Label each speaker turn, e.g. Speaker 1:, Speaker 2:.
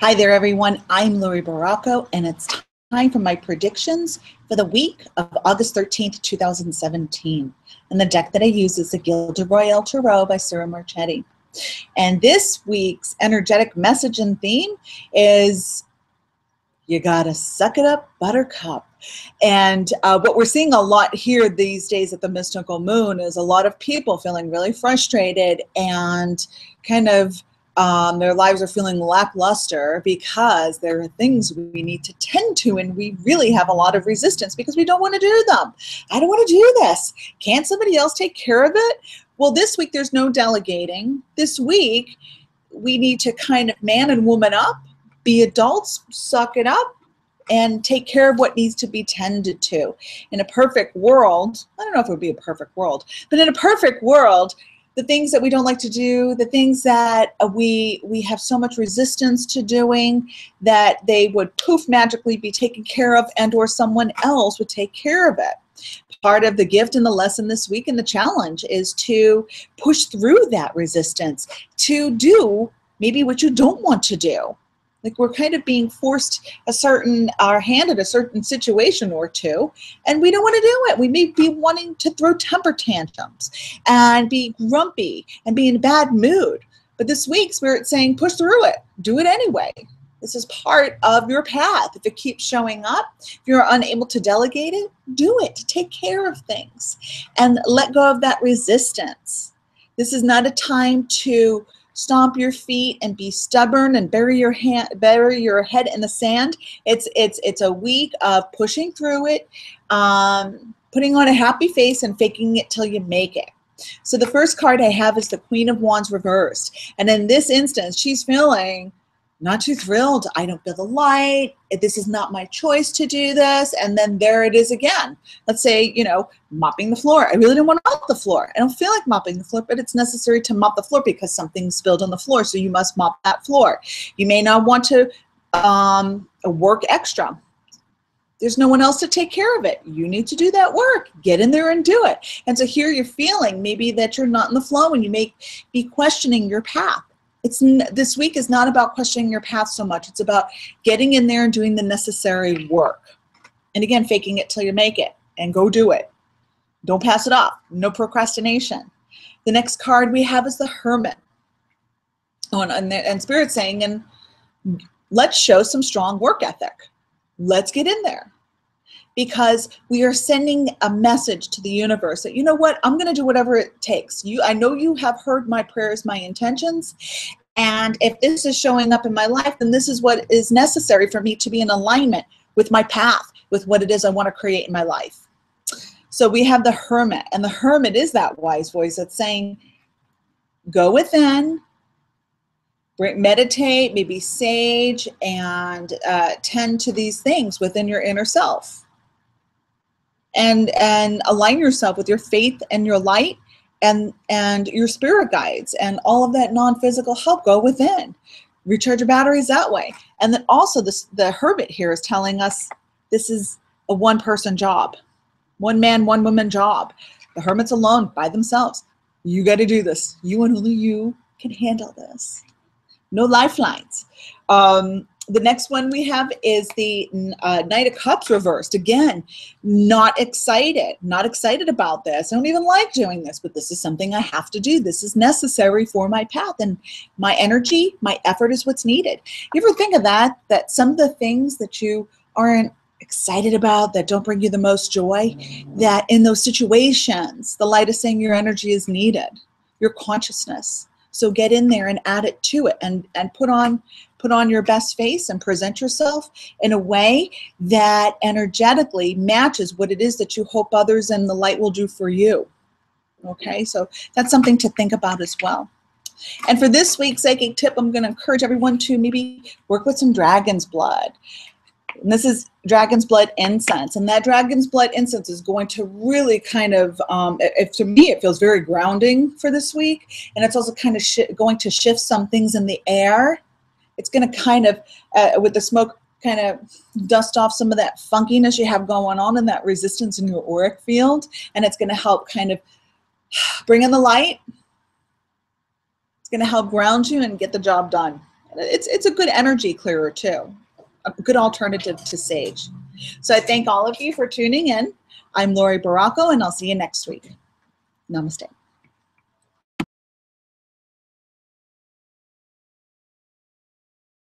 Speaker 1: Hi there, everyone. I'm Laurie Barraco, and it's time for my predictions for the week of August 13th, 2017. And the deck that I use is the Gilded Royale Tarot by Sarah Marchetti. And this week's energetic message and theme is you gotta suck it up, buttercup. And what we're seeing a lot here these days at the mystical moon is a lot of people feeling really frustrated and kind of their lives are feeling lackluster because there are things we need to tend to, and we really have a lot of resistance because we don't want to do them. I don't want to do this. Can't somebody else take care of it? Well, this week there's no delegating. This week we need to kind of man and woman up, be adults, suck it up, and take care of what needs to be tended to. In a perfect world, I don't know if it would be a perfect world, but in a perfect world, the things that we don't like to do, the things that we have so much resistance to doing, that they would poof magically be taken care of, and or someone else would take care of it. Part of the gift and the lesson this week and the challenge is to push through that resistance, to do maybe what you don't want to do. Like we're kind of being forced our hand at a certain situation or two, and we don't want to do it. We may be wanting to throw temper tantrums and be grumpy and be in a bad mood. But this week, Spirit's saying, push through it. Do it anyway. This is part of your path. If it keeps showing up, if you're unable to delegate it, do it. Take care of things and let go of that resistance. This is not a time to stomp your feet and be stubborn and bury your head in the sand. It's a week of pushing through it, putting on a happy face and faking it till you make it. So the first card I have is the Queen of Wands reversed. And in this instance, she's feeling not too thrilled. I don't feel the light. This is not my choice to do this. And then there it is again. Let's say, mopping the floor. I really don't want to mop the floor. I don't feel like mopping the floor, but it's necessary to mop the floor because something spilled on the floor. So you must mop that floor. You may not want to work extra. There's no one else to take care of it. You need to do that work. Get in there and do it. And so here you're feeling maybe that you're not in the flow and you may be questioning your path. This week is not about questioning your path so much. It's about getting in there and doing the necessary work. And again, faking it till you make it and go do it. Don't pass it off. No procrastination. The next card we have is the Hermit. And Spirit's saying, and let's show some strong work ethic. Let's get in there. Because we are sending a message to the universe that, you know what, I'm going to do whatever it takes. I know you have heard my prayers, my intentions, and if this is showing up in my life, then this is what is necessary for me to be in alignment with my path, with what it is I want to create in my life. So we have the Hermit, and the Hermit is that wise voice that's saying, go within, meditate, maybe sage, and tend to these things within your inner self. And align yourself with your faith and your light and your spirit guides and all of that non-physical help. Go within. Recharge your batteries that way. And then also the Hermit here is telling us this is a one-person job. One man, one woman job. The Hermit's alone by themselves. You got to do this. You and only you can handle this. No lifelines. The next one we have is the Knight of Cups reversed. Again, not excited about this. I don't even like doing this, but this is something I have to do. This is necessary for my path, and my energy, my effort is what's needed. You ever think of that some of the things that you aren't excited about, that don't bring you the most joy, that in those situations, the light is saying your energy is needed, your consciousness. So get in there and add it to it and put on your best face and present yourself in a way that energetically matches what it is that you hope others and the light will do for you. Okay, so that's something to think about as well. And for this week's psychic tip, I'm going to encourage everyone to maybe work with some dragon's blood. And this is dragon's blood incense. And that dragon's blood incense is going to really kind of, to me, it feels very grounding for this week. And it's also kind of going to shift some things in the air. It's going to kind of, with the smoke, kind of dust off some of that funkiness you have going on and that resistance in your auric field. And it's going to help kind of bring in the light. It's going to help ground you and get the job done. It's a good energy clearer too. A good alternative to sage. So I thank all of you for tuning in. I'm Laurie Barraco, and I'll see you next week. Namaste.